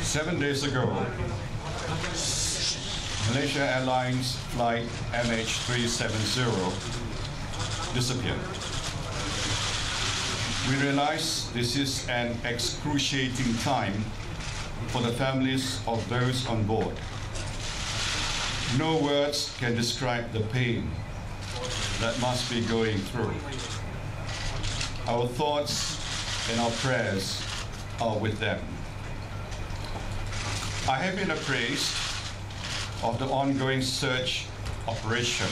7 days ago, Malaysia Airlines flight MH370 disappeared. We realize this is an excruciating time for the families of those on board. No words can describe the pain that must be going through. Our thoughts and our prayers are with them. I have been appraised of the ongoing search operation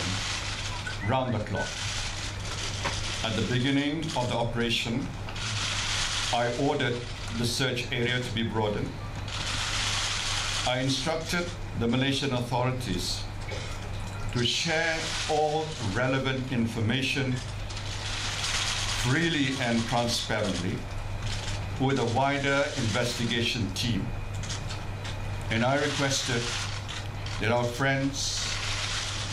round the clock. At the beginning of the operation, I ordered the search area to be broadened. I instructed the Malaysian authorities to share all relevant information freely and transparently with a wider investigation team. And I requested that our friends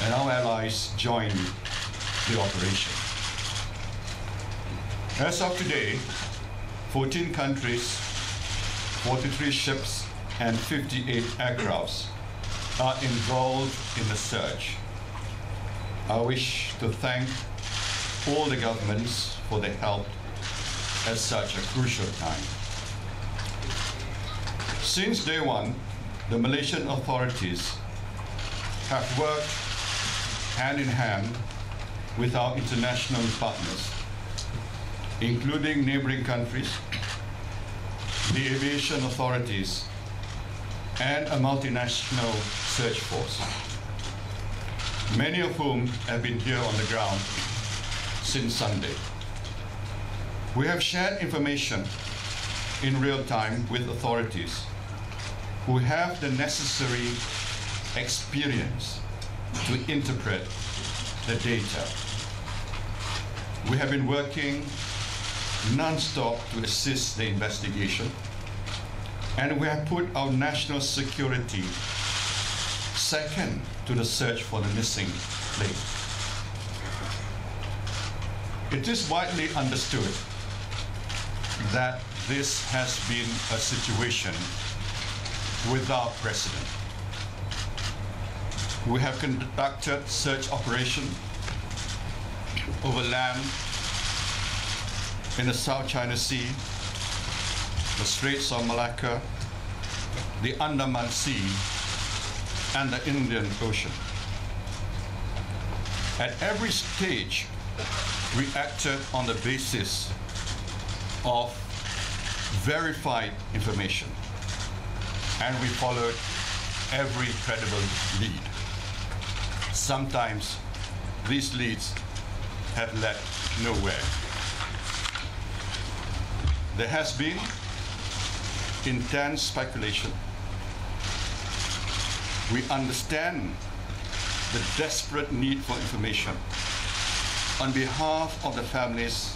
and our allies join the operation. As of today, 14 countries, 43 ships, and 58 aircrafts are involved in the search. I wish to thank all the governments for their help at such a crucial time. Since day one, the Malaysian authorities have worked hand in hand with our international partners, including neighboring countries, the aviation authorities, and a multinational search force, many of whom have been here on the ground since Sunday. We have shared information in real time with authorities who have the necessary experience to interpret the data. We have been working non-stop to assist the investigation, and we have put our national security second to the search for the missing plane. It is widely understood that this has been a situation without precedent. We have conducted search operations over land in the South China Sea, the Straits of Malacca, the Andaman Sea, and the Indian Ocean. At every stage, we acted on the basis of verified information, and we followed every credible lead. Sometimes these leads have led nowhere. There has been intense speculation. We understand the desperate need for information on behalf of the families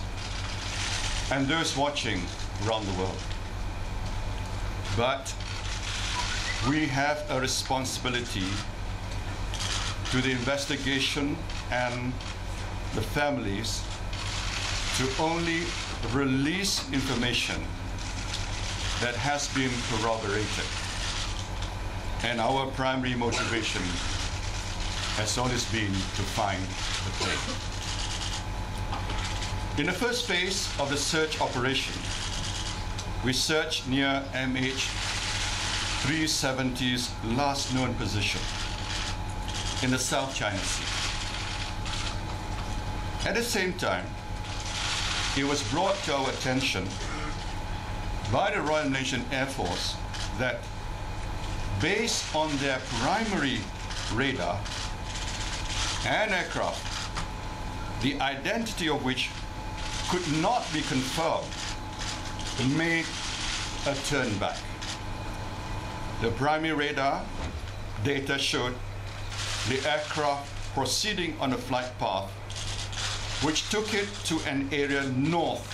and those watching around the world. But we have a responsibility to the investigation and the families to only release information that has been corroborated. And our primary motivation has always been to find the plane. In the first phase of the search operation, we searched near MH370's last known position in the South China Sea. At the same time, it was brought to our attention by the Royal Malaysian Air Force that based on their primary radar and aircraft, the identity of which could not be confirmed, made a turn back. The primary radar data showed the aircraft proceeding on a flight path which took it to an area north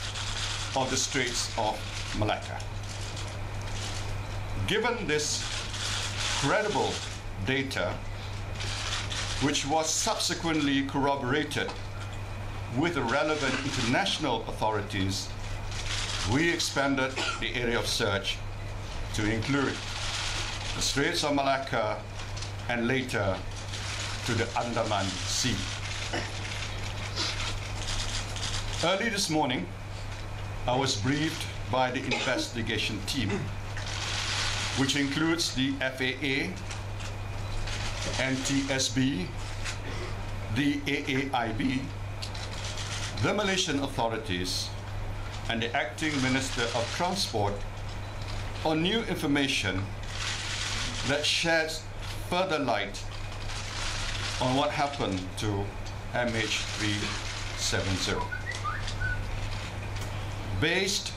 of the Straits of Malacca. Given this credible data, which was subsequently corroborated with the relevant international authorities, we expanded the area of search to include the Straits of Malacca, and later to the Andaman Sea. Early this morning, I was briefed by the investigation team, which includes the FAA, NTSB, the AAIB, the Malaysian authorities, and the Acting Minister of Transport on new information that sheds further light on what happened to MH370. Based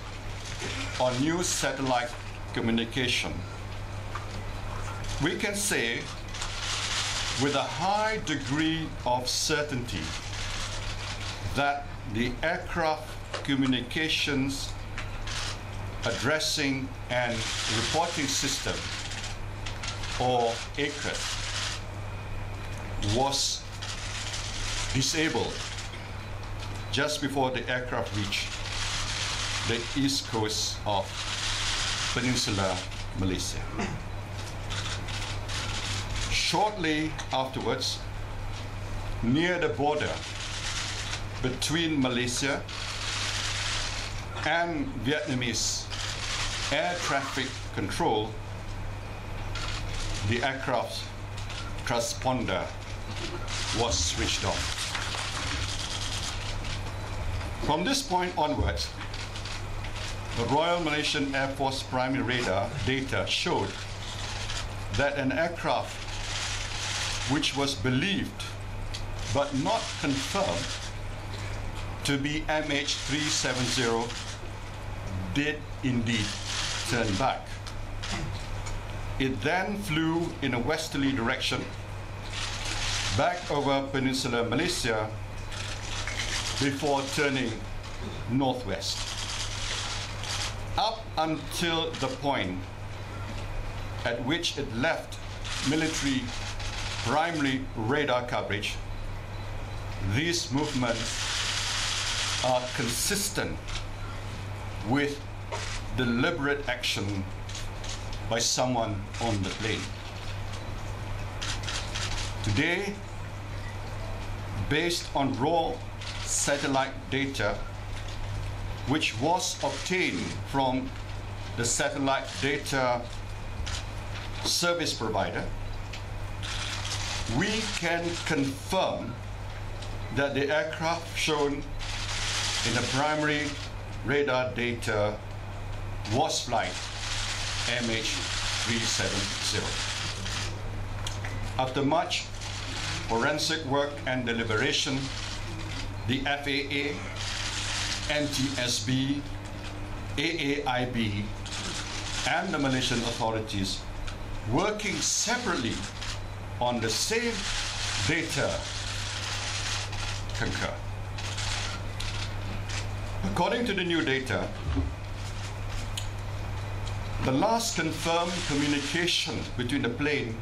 on new satellite communication, we can say with a high degree of certainty that the aircraft communications addressing and reporting system, or ACRES, was disabled just before the aircraft reached the east coast of Peninsular Malaysia. Shortly afterwards, near the border between Malaysia and Vietnamese air traffic control, the aircraft's transponder was switched off. From this point onwards, the Royal Malaysian Air Force primary radar data showed that an aircraft which was believed but not confirmed to be MH370 did indeed turn back. It then flew in a westerly direction back over Peninsular Malaysia before turning northwest. Up until the point at which it left military primary radar coverage, these movements are consistent with deliberate action by someone on the plane. Today, based on raw satellite data, which was obtained from the satellite data service provider, we can confirm that the aircraft shown in the primary radar data was flight MH370. After much forensic work and deliberation, the FAA, NTSB, AAIB, and the Malaysian authorities, working separately on the same data, concur. According to the new data, the last confirmed communication between the plane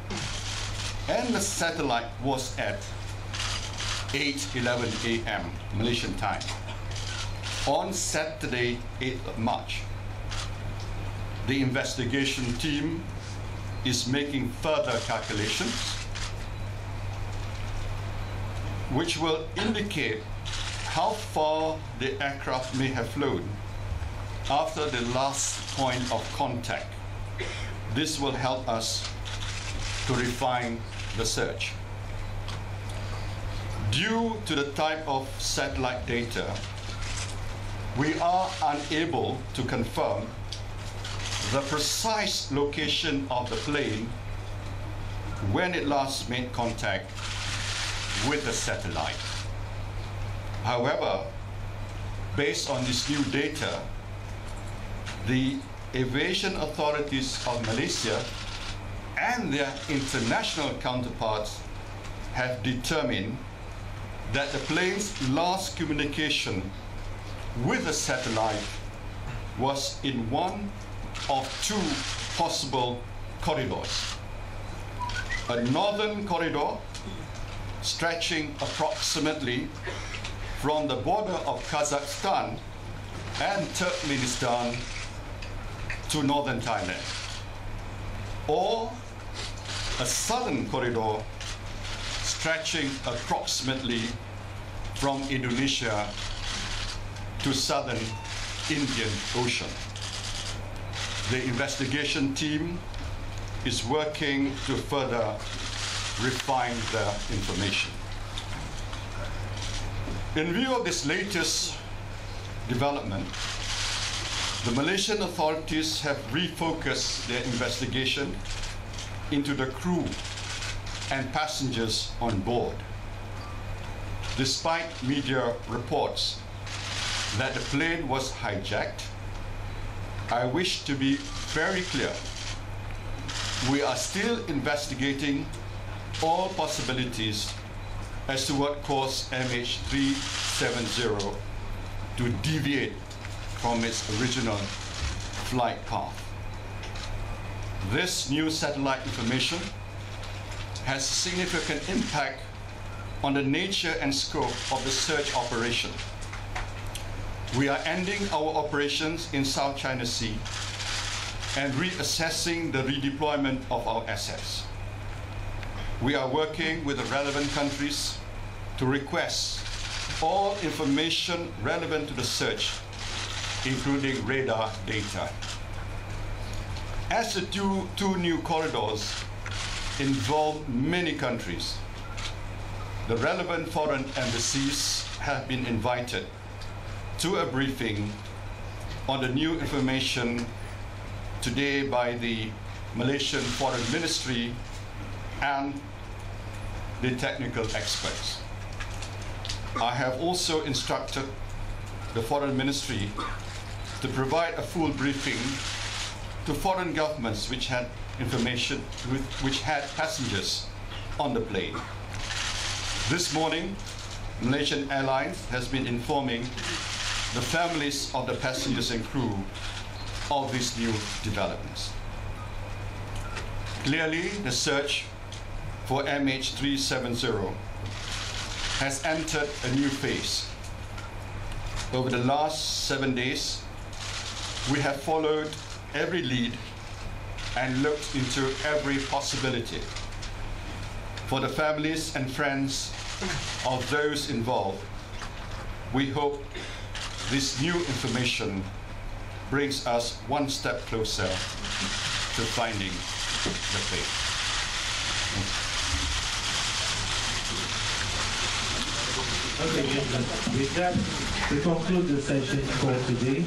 and the satellite was at 8:11 a.m. Malaysian time on Saturday, 8th of March. The investigation team is making further calculations which will indicate how far the aircraft may have flown after the last point of contact. This will help us to refine the search. Due to the type of satellite data, we are unable to confirm the precise location of the plane when it last made contact with the satellite. However, based on this new data, the aviation authorities of Malaysia and their international counterparts have determined that the plane's last communication with the satellite was in one of two possible corridors. A northern corridor stretching approximately from the border of Kazakhstan and Turkmenistan to northern Thailand, or a southern corridor stretching approximately from Indonesia to southern Indian Ocean. The investigation team is working to further refine the information. In view of this latest development, the Malaysian authorities have refocused their investigation into the crew and passengers on board. Despite media reports that the plane was hijacked, I wish to be very clear. We are still investigating all possibilities as to what caused MH370 to deviate from its original flight path. This new satellite information has a significant impact on the nature and scope of the search operation. We are ending our operations in South China Sea and reassessing the redeployment of our assets. We are working with the relevant countries to request all information relevant to the search, including radar data. As the two new corridors involve many countries, the relevant foreign embassies have been invited to a briefing on the new information today by the Malaysian Foreign Ministry and the technical experts. I have also instructed the Foreign Ministry to provide a full briefing to foreign governments which had information, which had passengers on the plane. This morning, Malaysian Airlines has been informing the families of the passengers and crew of these new developments. Clearly, the search for MH370 has entered a new phase. Over the last 7 days, we have followed every lead and looked into every possibility. For the families and friends of those involved, we hope this new information brings us one step closer to finding the plane. Okay, with that, we conclude the session for today.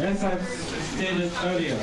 As I've stated earlier,